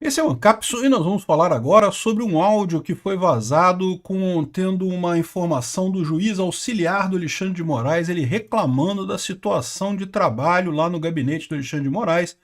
Esse é o Ancapso e nós vamos falar agora sobre um áudio que foi vazado contendo uma informação do juiz auxiliar do Alexandre de Moraes, ele reclamando da situação de trabalho lá no gabinete do Alexandre de Moraes,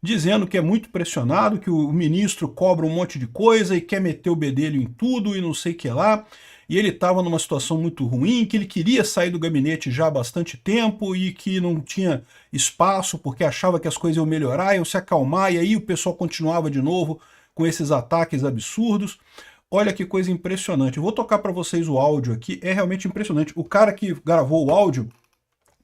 dizendo que é muito pressionado, que o ministro cobra um monte de coisa e quer meter o bedelho em tudo e não sei o que lá, e ele estava numa situação muito ruim, que ele queria sair do gabinete já há bastante tempo e que não tinha espaço porque achava que as coisas iam melhorar, iam se acalmar, e aí o pessoal continuava de novo com esses ataques absurdos. Olha que coisa impressionante. Eu vou tocar para vocês o áudio aqui, é realmente impressionante. O cara que gravou o áudio,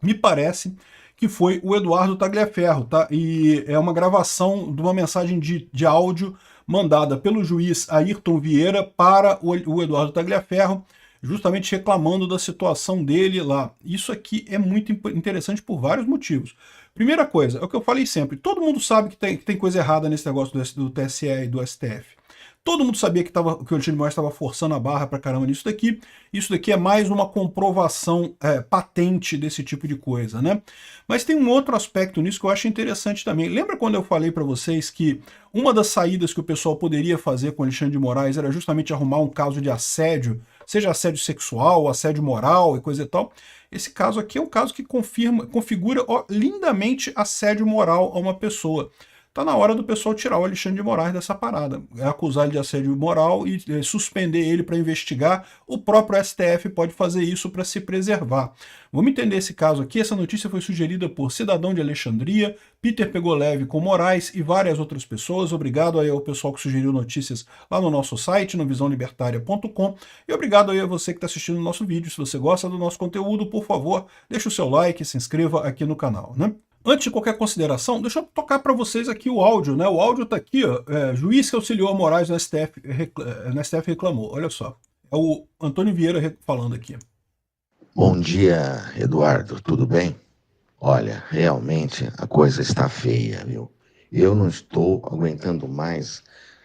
me parece que foi o Eduardo Tagliaferro, tá? E é uma gravação de uma mensagem de áudio mandada pelo juiz Ayrton Vieira para o Eduardo Tagliaferro, justamente reclamando da situação dele lá. Isso aqui é muito interessante por vários motivos. Primeira coisa, é o que eu falei sempre, todo mundo sabe que tem coisa errada nesse negócio do TSE e do STF. Todo mundo sabia que o Alexandre de Moraes estava forçando a barra pra caramba nisso daqui. Isso daqui é mais uma comprovação patente desse tipo de coisa, né? Mas tem um outro aspecto nisso que eu acho interessante também. Lembra quando eu falei para vocês que uma das saídas que o pessoal poderia fazer com o Alexandre de Moraes era justamente arrumar um caso de assédio, seja assédio sexual, assédio moral e coisa e tal? Esse caso aqui é um caso que configura lindamente assédio moral a uma pessoa. Tá na hora do pessoal tirar o Alexandre de Moraes dessa parada, acusar ele de assédio moral e suspender ele para investigar. O próprio STF pode fazer isso para se preservar. Vamos entender esse caso aqui. Essa notícia foi sugerida por Cidadão de Alexandria, Peter pegou leve com Moraes e várias outras pessoas. Obrigado aí ao pessoal que sugeriu notícias lá no nosso site, no visãolibertaria.com, e obrigado aí a você que está assistindo o nosso vídeo. Se você gosta do nosso conteúdo, por favor, deixe o seu like e se inscreva aqui no canal, né? Antes de qualquer consideração, deixa eu tocar para vocês aqui o áudio, né? O áudio está aqui, ó, juiz que auxiliou a Moraes no STF reclamou. Olha só, é o Antônio Vieira falando aqui. Bom dia, Eduardo, tudo bem? Olha, realmente a coisa está feia, viu? Eu não estou aguentando mais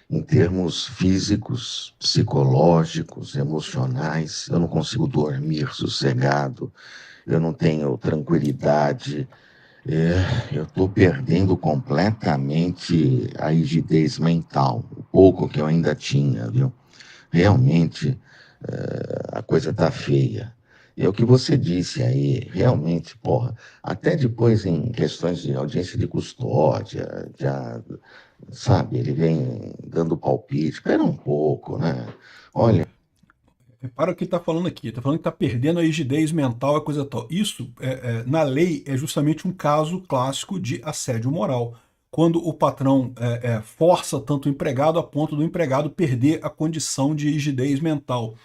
em termos físicos, psicológicos, emocionais. Eu não consigo dormir sossegado, eu não tenho tranquilidade. Eu estou perdendo completamente a rigidez mental, o pouco que eu ainda tinha, viu? Realmente a coisa está feia. E é o que você disse aí, realmente, porra, até depois em questões de audiência de custódia, já, sabe, ele vem dando palpite, espera um pouco, né? Olha. Repara o que está falando aqui, está falando que está perdendo a rigidez mental, a coisa tal. Isso, na lei, é justamente um caso clássico de assédio moral. Quando o patrão força tanto o empregado a ponto do empregado perder a condição de rigidez mental.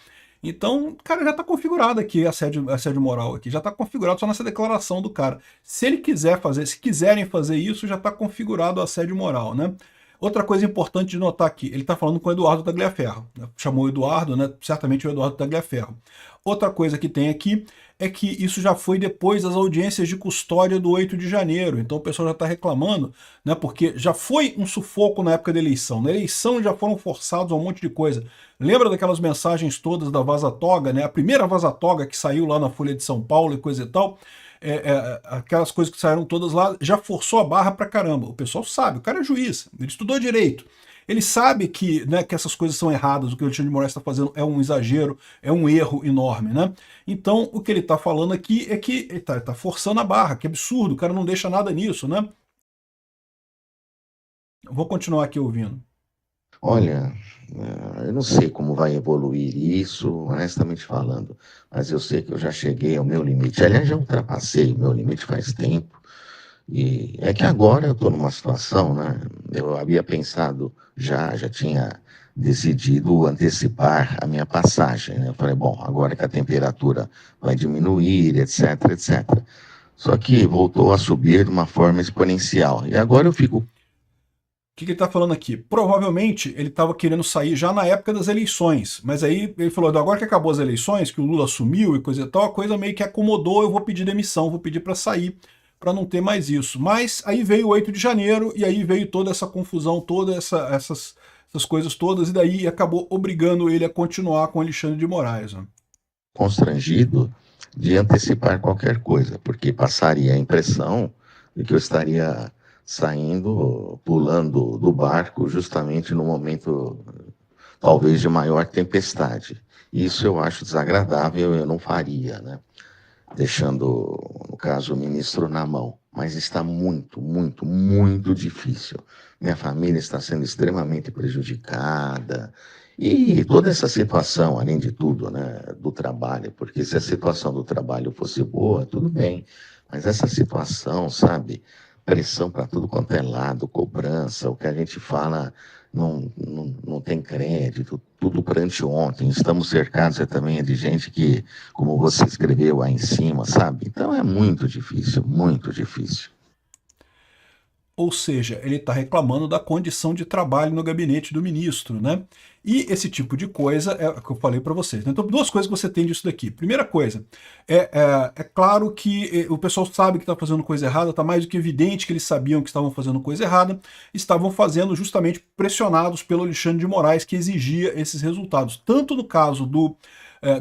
Então, cara, já está configurado aqui assédio moral aqui, já está configurado só nessa declaração do cara. Se ele quiser fazer, se quiserem fazer isso, já está configurado o assédio moral, né? Outra coisa importante de notar aqui, ele está falando com o Eduardo Tagliaferro, né? Chamou o Eduardo, né? Certamente o Eduardo Tagliaferro. Outra coisa que tem aqui é que isso já foi depois das audiências de custódia do 8 de janeiro, então o pessoal já está reclamando, né? Porque já foi um sufoco na época da eleição. Na eleição já foram forçados a um monte de coisa. Lembra daquelas mensagens todas da Vaza Toga, né? A primeira Vaza Toga que saiu lá na Folha de São Paulo e coisa e tal, aquelas coisas que saíram todas lá, já forçou a barra pra caramba. O pessoal sabe, o cara é juiz, ele estudou direito. Ele sabe que, né, que essas coisas são erradas, o que o Alexandre de Moraes está fazendo é um exagero, é um erro enorme, né? Então, o que ele está falando aqui é que ele tá forçando a barra, que absurdo, o cara não deixa nada nisso, né? Vou continuar aqui ouvindo. Olha, eu não sei como vai evoluir isso, honestamente falando, mas eu sei que eu já cheguei ao meu limite. Aliás, já ultrapassei o meu limite faz tempo. E é que agora eu estou numa situação, né? Eu havia pensado, já tinha decidido antecipar a minha passagem, né? Eu falei, bom, agora que a temperatura vai diminuir, etc, etc. Só que voltou a subir de uma forma exponencial. E agora eu fico. O que ele está falando aqui? Provavelmente ele estava querendo sair já na época das eleições, mas aí ele falou, agora que acabou as eleições, que o Lula assumiu e coisa e tal, a coisa meio que acomodou, eu vou pedir demissão, vou pedir para sair, para não ter mais isso. Mas aí veio o 8 de janeiro, e aí veio toda essa confusão, todas essas coisas todas, e daí acabou obrigando ele a continuar com Alexandre de Moraes. Né? Constrangido de antecipar qualquer coisa, porque passaria a impressão de que eu estaria, saindo, pulando do barco justamente no momento talvez de maior tempestade. Isso eu acho desagradável, eu não faria, né? Deixando, no caso, o ministro na mão. Mas está muito, muito, muito difícil. Minha família está sendo extremamente prejudicada. E toda essa situação, além de tudo, né, do trabalho, porque se a situação do trabalho fosse boa, tudo bem. Mas essa situação, sabe, pressão para tudo quanto é lado, cobrança, o que a gente fala não tem crédito, tudo para anteontem. Estamos cercados também de gente que, como você escreveu aí em cima, sabe? Então é muito difícil, muito difícil. Ou seja, ele está reclamando da condição de trabalho no gabinete do ministro, né? E esse tipo de coisa é o que eu falei para vocês. Então, duas coisas que você tem disso daqui. Primeira coisa, é claro que o pessoal sabe que está fazendo coisa errada, está mais do que evidente que eles sabiam que estavam fazendo coisa errada, estavam fazendo justamente pressionados pelo Alexandre de Moraes, que exigia esses resultados. Tanto no caso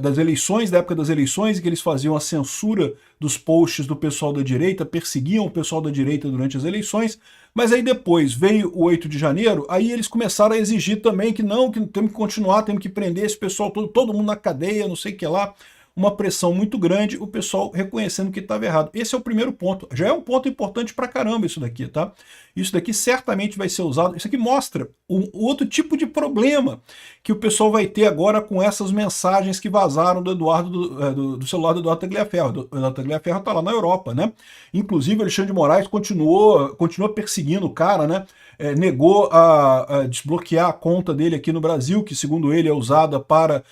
das eleições, da época das eleições, em que eles faziam a censura dos posts do pessoal da direita, perseguiam o pessoal da direita durante as eleições, mas aí depois veio o 8 de janeiro, aí eles começaram a exigir também que não, que temos que continuar, temos que prender esse pessoal todo mundo na cadeia, não sei o que lá, uma pressão muito grande, o pessoal reconhecendo que estava errado. Esse é o primeiro ponto. Já é um ponto importante pra caramba isso daqui, tá? Isso daqui certamente vai ser usado. Isso aqui mostra um outro tipo de problema que o pessoal vai ter agora com essas mensagens que vazaram do Eduardo, do celular do Eduardo Tagliaferro. O Eduardo Tagliaferro tá lá na Europa, né? Inclusive, o Alexandre de Moraes continua perseguindo o cara, né? Negou a desbloquear a conta dele aqui no Brasil, que segundo ele é usada para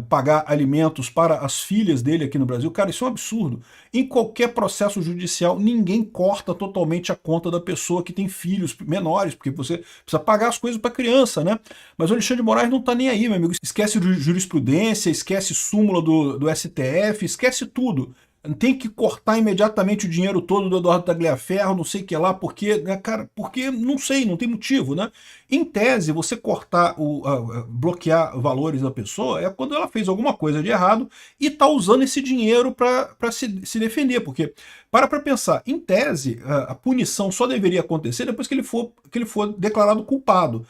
pagar alimentos para as filhas dele aqui no Brasil. Cara, isso é um absurdo. Em qualquer processo judicial, ninguém corta totalmente a conta da pessoa que tem filhos menores, porque você precisa pagar as coisas para criança, né? Mas o Alexandre de Moraes não tá nem aí, meu amigo. Esquece jurisprudência, esquece súmula do STF, esquece tudo. Tem que cortar imediatamente o dinheiro todo do Eduardo Tagliaferro, não sei o que lá, porque, né, cara, porque não sei, não tem motivo, né? Em tese, você cortar, bloquear valores da pessoa é quando ela fez alguma coisa de errado e tá usando esse dinheiro para se defender, porque, para pensar, em tese, a punição só deveria acontecer depois que ele for declarado culpado.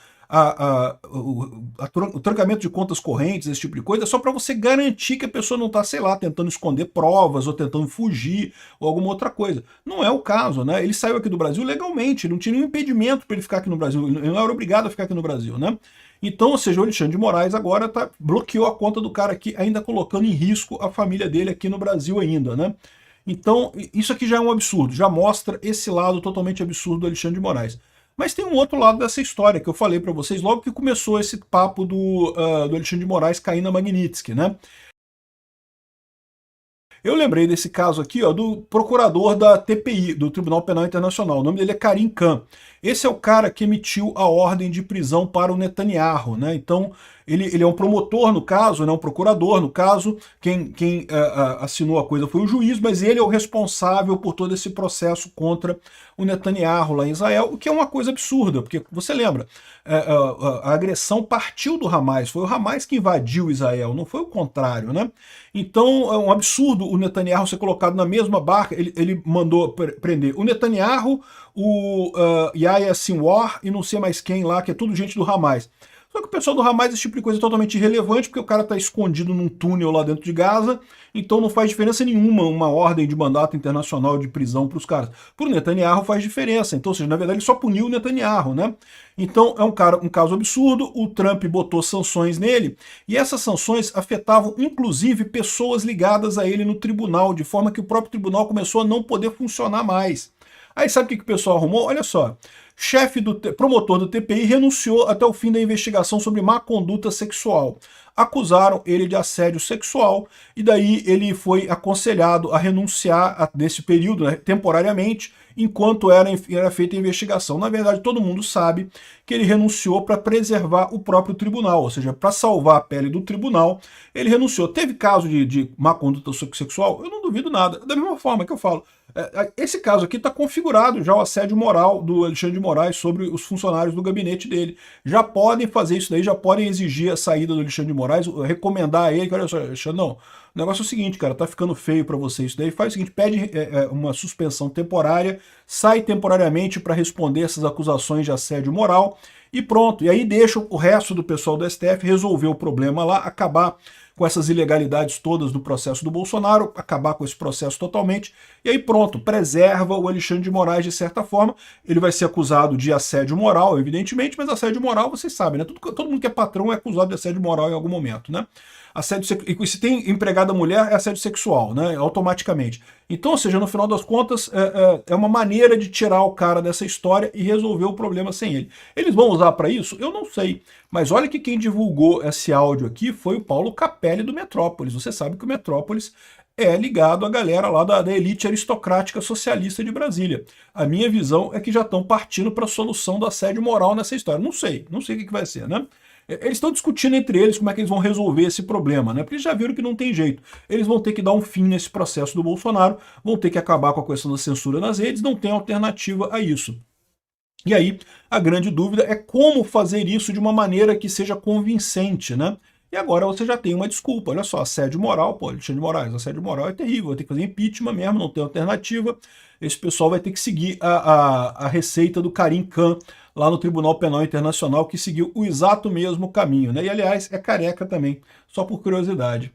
O trancamento de contas correntes, esse tipo de coisa, é só para você garantir que a pessoa não está, sei lá, tentando esconder provas ou tentando fugir ou alguma outra coisa. Não é o caso, né? Ele saiu aqui do Brasil legalmente, não tinha nenhum impedimento para ele ficar aqui no Brasil, ele não era obrigado a ficar aqui no Brasil, né? Então, ou seja, o Alexandre de Moraes agora bloqueou a conta do cara aqui, ainda colocando em risco a família dele aqui no Brasil ainda, né? Então, isso aqui já é um absurdo, já mostra esse lado totalmente absurdo do Alexandre de Moraes. Mas tem um outro lado dessa história que eu falei para vocês logo que começou esse papo do Alexandre de Moraes cair na Magnitsky, né? Eu lembrei desse caso aqui, ó, do procurador da TPI, do Tribunal Penal Internacional. O nome dele é Karim Khan. Esse é o cara que emitiu a ordem de prisão para o Netanyahu, né? Então, ele é um promotor no caso, né? Um procurador no caso. Quem assinou a coisa foi o juiz, mas ele é o responsável por todo esse processo contra o Netanyahu lá em Israel, o que é uma coisa absurda, porque você lembra, a agressão partiu do Hamas, foi o Hamas que invadiu Israel, não foi o contrário, né? Então é um absurdo o Netanyahu ser colocado na mesma barca. Ele mandou prender o Netanyahu, o Yahya Sinwar e não sei mais quem lá, que é tudo gente do Hamas. Só que o pessoal do Hamas, esse tipo de coisa é totalmente irrelevante, porque o cara está escondido num túnel lá dentro de Gaza, então não faz diferença nenhuma uma ordem de mandato internacional de prisão para os caras. Para o Netanyahu faz diferença, então, ou seja, na verdade ele só puniu o Netanyahu, né? Então é um caso absurdo, o Trump botou sanções nele, e essas sanções afetavam inclusive pessoas ligadas a ele no tribunal, de forma que o próprio tribunal começou a não poder funcionar mais. Aí sabe o que o pessoal arrumou? Olha só, promotor do TPI renunciou até o fim da investigação sobre má conduta sexual. Acusaram ele de assédio sexual e daí ele foi aconselhado a renunciar nesse período, né, temporariamente, enquanto era feita a investigação. Na verdade, todo mundo sabe que ele renunciou para preservar o próprio tribunal, ou seja, para salvar a pele do tribunal, ele renunciou. Teve caso de má conduta sexual? Eu não duvido nada. Da mesma forma que eu falo, esse caso aqui está configurado já o assédio moral do Alexandre de Moraes sobre os funcionários do gabinete dele. Já podem fazer isso daí, já podem exigir a saída do Alexandre de Moraes, recomendar a ele que, olha só, Alexandre, O negócio é o seguinte, cara, tá ficando feio para você isso daí, faz o seguinte, pede uma suspensão temporária, sai temporariamente para responder essas acusações de assédio moral e pronto. E aí deixa o resto do pessoal do STF resolver o problema lá, acabar com essas ilegalidades todas do processo do Bolsonaro, acabar com esse processo totalmente, e aí pronto, preserva o Alexandre de Moraes de certa forma. Ele vai ser acusado de assédio moral, evidentemente, mas assédio moral, vocês sabem, né? Todo mundo que é patrão é acusado de assédio moral em algum momento, né? E se tem empregada mulher, é assédio sexual, né? Automaticamente. Então, ou seja, no final das contas, é uma maneira de tirar o cara dessa história e resolver o problema sem ele. Eles vão usar para isso? Eu não sei. Mas olha que quem divulgou esse áudio aqui foi o Paulo Capelli do Metrópolis. Você sabe que o Metrópolis é ligado à galera lá da elite aristocrática socialista de Brasília. A minha visão é que já estão partindo para a solução do assédio moral nessa história. Não sei o que vai ser, né? Eles estão discutindo entre eles como é que eles vão resolver esse problema, né? Porque eles já viram que não tem jeito. Eles vão ter que dar um fim nesse processo do Bolsonaro, vão ter que acabar com a questão da censura nas redes, não tem alternativa a isso. E aí, a grande dúvida é como fazer isso de uma maneira que seja convincente, né? E agora você já tem uma desculpa, olha só, assédio moral, pô, Alexandre de Moraes, assédio moral é terrível, vai ter que fazer impeachment mesmo, não tem alternativa. Esse pessoal vai ter que seguir a receita do Karim Khan lá no Tribunal Penal Internacional, que seguiu o exato mesmo caminho, né? E aliás, é careca também, só por curiosidade.